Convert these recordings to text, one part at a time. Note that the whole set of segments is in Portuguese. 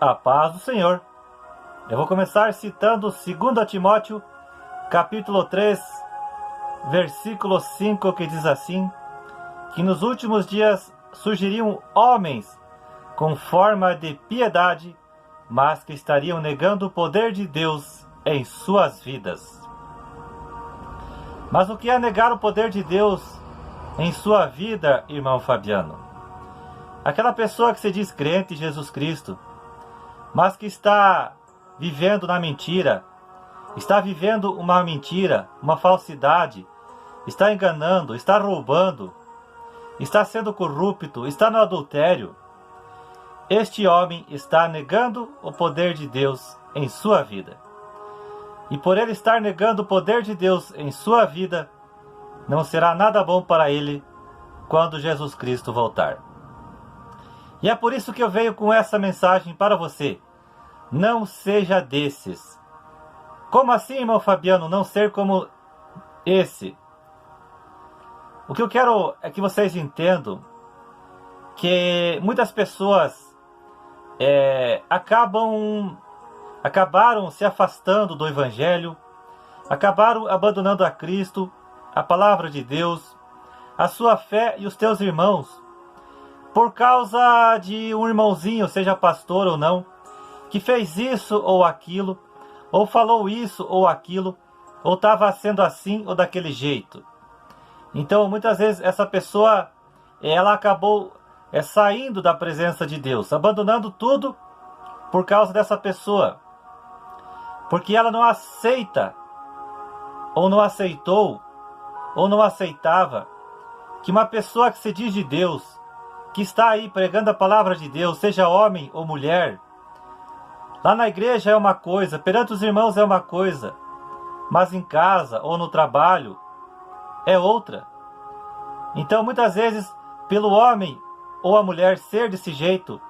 A paz do Senhor. Eu vou começar citando 2 Timóteo, capítulo 3, versículo 5, que diz assim: que nos últimos dias surgiriam homens com forma de piedade, mas que estariam negando o poder de Deus em suas vidas. Mas o que é negar o poder de Deus em sua vida, irmão Fabiano? Aquela pessoa que se diz crente em Jesus Cristo, mas que está vivendo na mentira, está vivendo uma mentira, uma falsidade, está enganando, está roubando, está sendo corrupto, está no adultério. Este homem está negando o poder de Deus em sua vida. E por ele estar negando o poder de Deus em sua vida, não será nada bom para ele quando Jesus Cristo voltar. E é por isso que eu venho com essa mensagem para você. Não seja desses. Como assim, irmão Fabiano, não ser como esse? O que eu quero é que vocês entendam que muitas pessoas acabaram se afastando do Evangelho, acabaram abandonando a Cristo, a palavra de Deus, a sua fé e os teus irmãos, por causa de um irmãozinho, seja pastor ou não, que fez isso ou aquilo, ou falou isso ou aquilo, ou estava sendo assim ou daquele jeito. Então, muitas vezes, essa pessoa, ela acabou saindo da presença de Deus, abandonando tudo por causa dessa pessoa. Porque ela não aceita, ou não aceitou, ou não aceitava, que uma pessoa que se diz de Deus, que está aí pregando a palavra de Deus, seja homem ou mulher, lá na igreja é uma coisa, perante os irmãos é uma coisa, mas em casa ou no trabalho é outra. Então, muitas vezes, pelo homem ou a mulher ser desse jeito,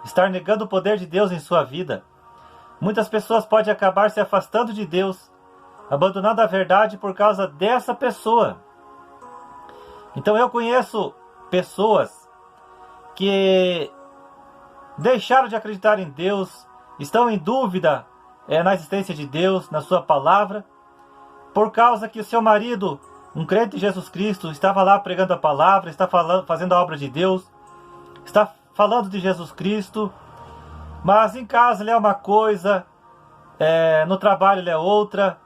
estar negando o poder de Deus em sua vida, muitas pessoas podem acabar se afastando de Deus, abandonando a verdade por causa dessa pessoa. Então, eu conheço pessoas que deixaram de acreditar em Deus, estão em dúvida na existência de Deus, na sua palavra, por causa que o seu marido, um crente em Jesus Cristo, estava lá pregando a palavra, está fazendo a obra de Deus, está falando de Jesus Cristo, mas em casa ele é uma coisa, no trabalho ele é outra,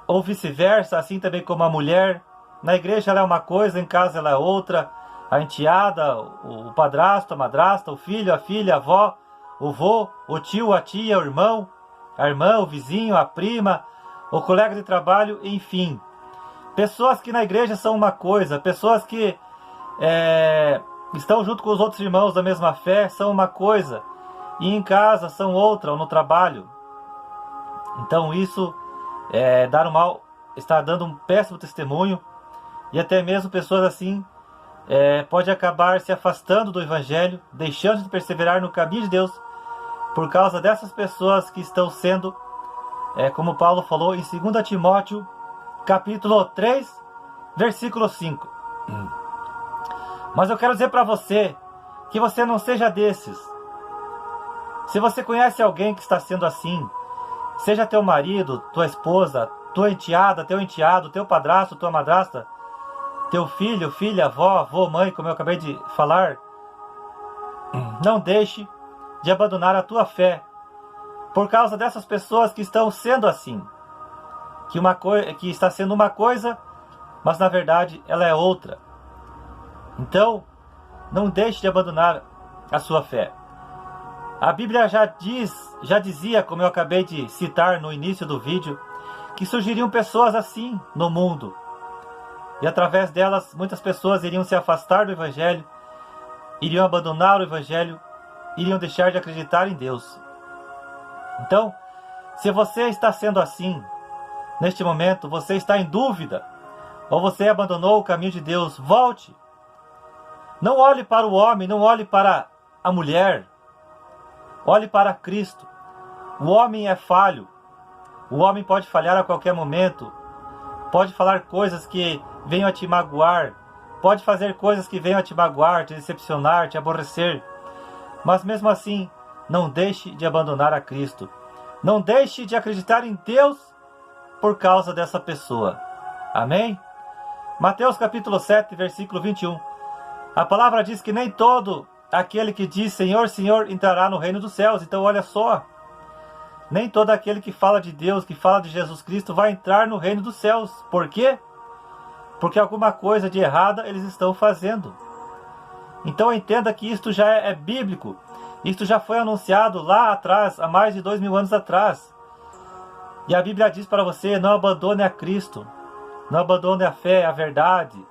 ou vice-versa, assim também como a mulher. Na igreja ela é uma coisa, em casa ela é outra. A enteada, o padrasto, a madrasta, o filho, a filha, a avó, o vô, o tio, a tia, o irmão, a irmã, o vizinho, a prima, o colega de trabalho, enfim. Pessoas que na igreja são uma coisa, pessoas que estão junto com os outros irmãos da mesma fé são uma coisa, e em casa são outra, ou no trabalho. Então isso está dando um péssimo testemunho, e até mesmo pessoas assim pode acabar se afastando do Evangelho, deixando de perseverar no caminho de Deus, por causa dessas pessoas que estão sendo, como Paulo falou em 2 Timóteo, capítulo 3, versículo 5. Mas eu quero dizer para você, que você não seja desses. Se você conhece alguém que está sendo assim, seja teu marido, tua esposa, tua enteada, teu enteado, teu padrasto, tua madrasta, teu filho, filha, avó, avô, mãe, como eu acabei de falar, não deixe de abandonar a tua fé por causa dessas pessoas que estão sendo assim, que está sendo uma coisa, mas na verdade ela é outra. Então, não deixe de abandonar a sua fé. A Bíblia já dizia, como eu acabei de citar no início do vídeo, que surgiriam pessoas assim no mundo. E através delas, muitas pessoas iriam se afastar do Evangelho, iriam abandonar o Evangelho, iriam deixar de acreditar em Deus. Então, se você está sendo assim, neste momento, você está em dúvida, ou você abandonou o caminho de Deus, volte. Não olhe para o homem, não olhe para a mulher, olhe para Cristo. O homem é falho, o homem pode falhar a qualquer momento, pode falar coisas que venham a te magoar, pode fazer coisas que venham a te magoar, te decepcionar, te aborrecer. Mas mesmo assim, não deixe de abandonar a Cristo. Não deixe de acreditar em Deus por causa dessa pessoa. Amém? Mateus capítulo 7, versículo 21. A palavra diz que nem todo aquele que diz Senhor, Senhor entrará no reino dos céus. Então olha só, nem todo aquele que fala de Deus, que fala de Jesus Cristo vai entrar no reino dos céus. Por quê? Porque alguma coisa de errada eles estão fazendo. Então entenda que isto já é bíblico. Isto já foi anunciado lá atrás, há mais de 2000 anos atrás. E a Bíblia diz para você, não abandone a Cristo. Não abandone a fé, a verdade.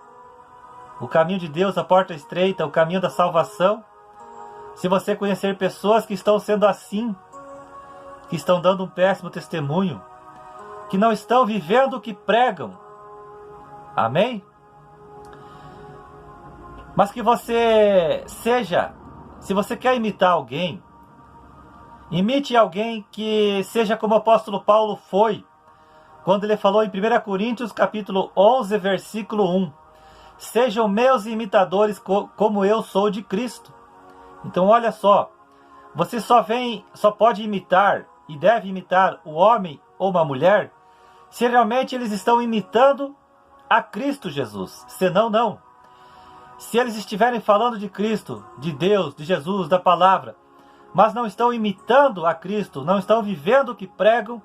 O caminho de Deus, a porta estreita, o caminho da salvação. Se você conhecer pessoas que estão sendo assim, que estão dando um péssimo testemunho, que não estão vivendo o que pregam. Amém? Mas que você seja, se você quer imitar alguém, imite alguém que seja como o apóstolo Paulo foi, quando ele falou em 1 Coríntios capítulo 11, versículo 1. Sejam meus imitadores como eu sou de Cristo. Então olha só, você só pode imitar e deve imitar o homem ou uma mulher se realmente eles estão imitando a Cristo Jesus. Senão, não. Se eles estiverem falando de Cristo, de Deus, de Jesus, da palavra, mas não estão imitando a Cristo, não estão vivendo o que pregam,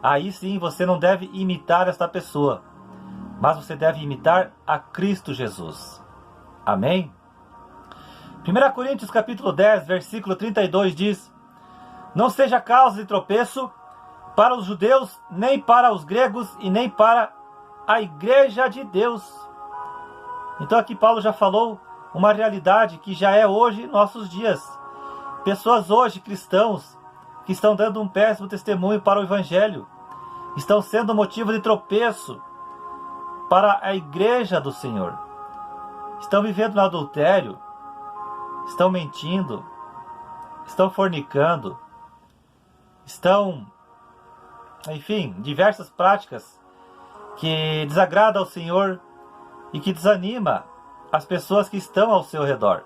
aí sim você não deve imitar esta pessoa, mas você deve imitar a Cristo Jesus. Amém? 1 Coríntios capítulo 10, versículo 32 diz: não seja causa de tropeço para os judeus, nem para os gregos e nem para a igreja de Deus. Então aqui Paulo já falou uma realidade que já é hoje em nossos dias. Pessoas hoje, cristãos, que estão dando um péssimo testemunho para o Evangelho, estão sendo motivo de tropeço para a igreja do Senhor. Estão vivendo no adultério, estão mentindo, estão fornicando, estão, enfim, diversas práticas que desagradam ao Senhor e que desanima as pessoas que estão ao seu redor.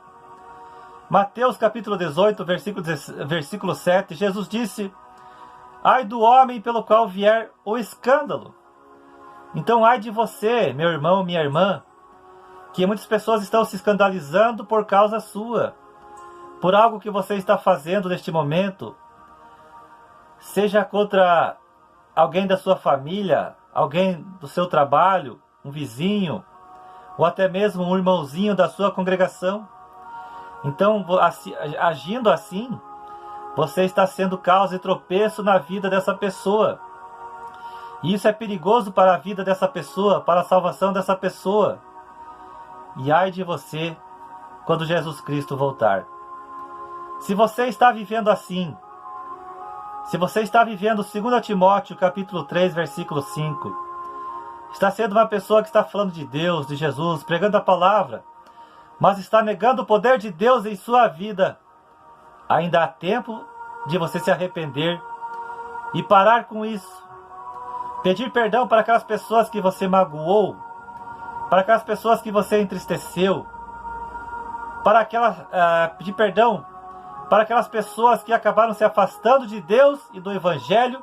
Mateus capítulo 18, versículo 7, Jesus disse: ai do homem pelo qual vier o escândalo. Então ai de você, meu irmão, minha irmã, que muitas pessoas estão se escandalizando por causa sua, por algo que você está fazendo neste momento, seja contra alguém da sua família, alguém do seu trabalho, um vizinho, ou até mesmo um irmãozinho da sua congregação. Então, agindo assim, você está sendo causa de tropeço na vida dessa pessoa. E isso é perigoso para a vida dessa pessoa, para a salvação dessa pessoa. E ai de você quando Jesus Cristo voltar. Se você está vivendo assim, se você está vivendo 2 Timóteo capítulo 3, versículo 5, está sendo uma pessoa que está falando de Deus, de Jesus, pregando a palavra, mas está negando o poder de Deus em sua vida, ainda há tempo de você se arrepender e parar com isso. Pedir perdão para aquelas pessoas que você magoou, para aquelas pessoas que você entristeceu, pedir perdão para aquelas pessoas que acabaram se afastando de Deus e do Evangelho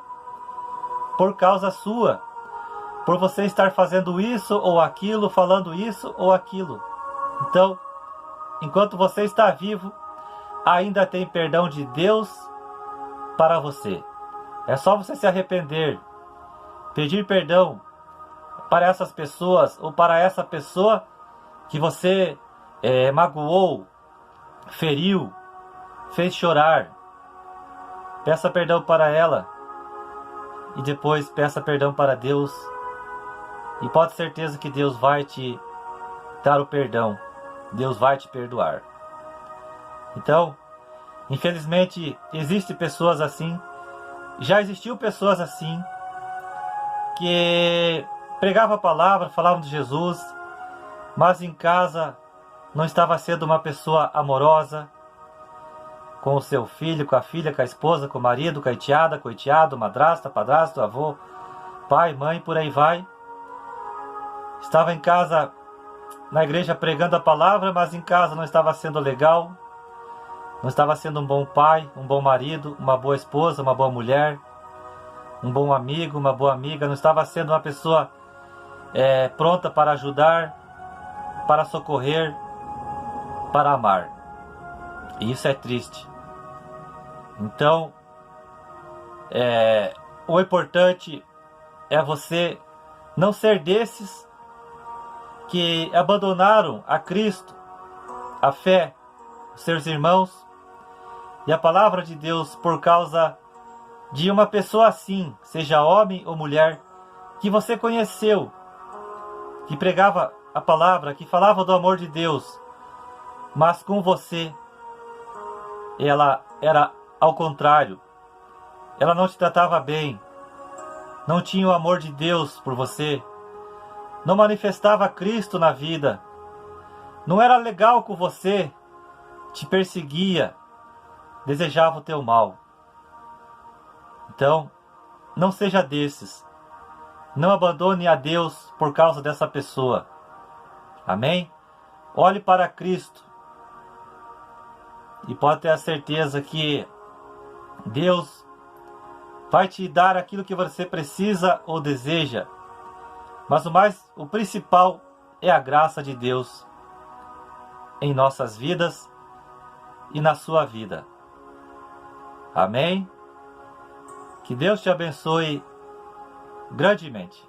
por causa sua, por você estar fazendo isso ou aquilo, falando isso ou aquilo. Então, enquanto você está vivo, ainda tem perdão de Deus para você. É só você se arrepender, pedir perdão para essas pessoas ou para essa pessoa que você magoou, feriu, fez chorar. Peça perdão para ela e depois peça perdão para Deus. E pode ter certeza que Deus vai te dar o perdão. Deus vai te perdoar. Então, infelizmente, existem pessoas assim. Já existiu pessoas assim que pregavam a palavra, falavam de Jesus, mas em casa não estava sendo uma pessoa amorosa com o seu filho, com a filha, com a esposa, com o marido, com a enteada, com o enteado, madrasta, padrasto, avô, pai, mãe, por aí vai. Estava em casa, na igreja, pregando a palavra, mas em casa não estava sendo legal. não estava sendo um bom pai, um bom marido, uma boa esposa, uma boa mulher, um bom amigo, uma boa amiga, não estava sendo uma pessoa pronta para ajudar, para socorrer, para amar. E isso é triste. Então, o importante é você não ser desses que abandonaram a Cristo, a fé, os seus irmãos e a palavra de Deus por causa de uma pessoa assim, seja homem ou mulher, que você conheceu, que pregava a palavra, que falava do amor de Deus, mas com você ela era ao contrário. Ela não te tratava bem, não tinha o amor de Deus por você, não manifestava Cristo na vida, não era legal com você, te perseguia, desejava o teu mal. Então, não seja desses. Não abandone a Deus por causa dessa pessoa. Amém? Olhe para Cristo e pode ter a certeza que Deus vai te dar aquilo que você precisa ou deseja. Mas o principal é a graça de Deus em nossas vidas e na sua vida. Amém? Que Deus te abençoe grandemente.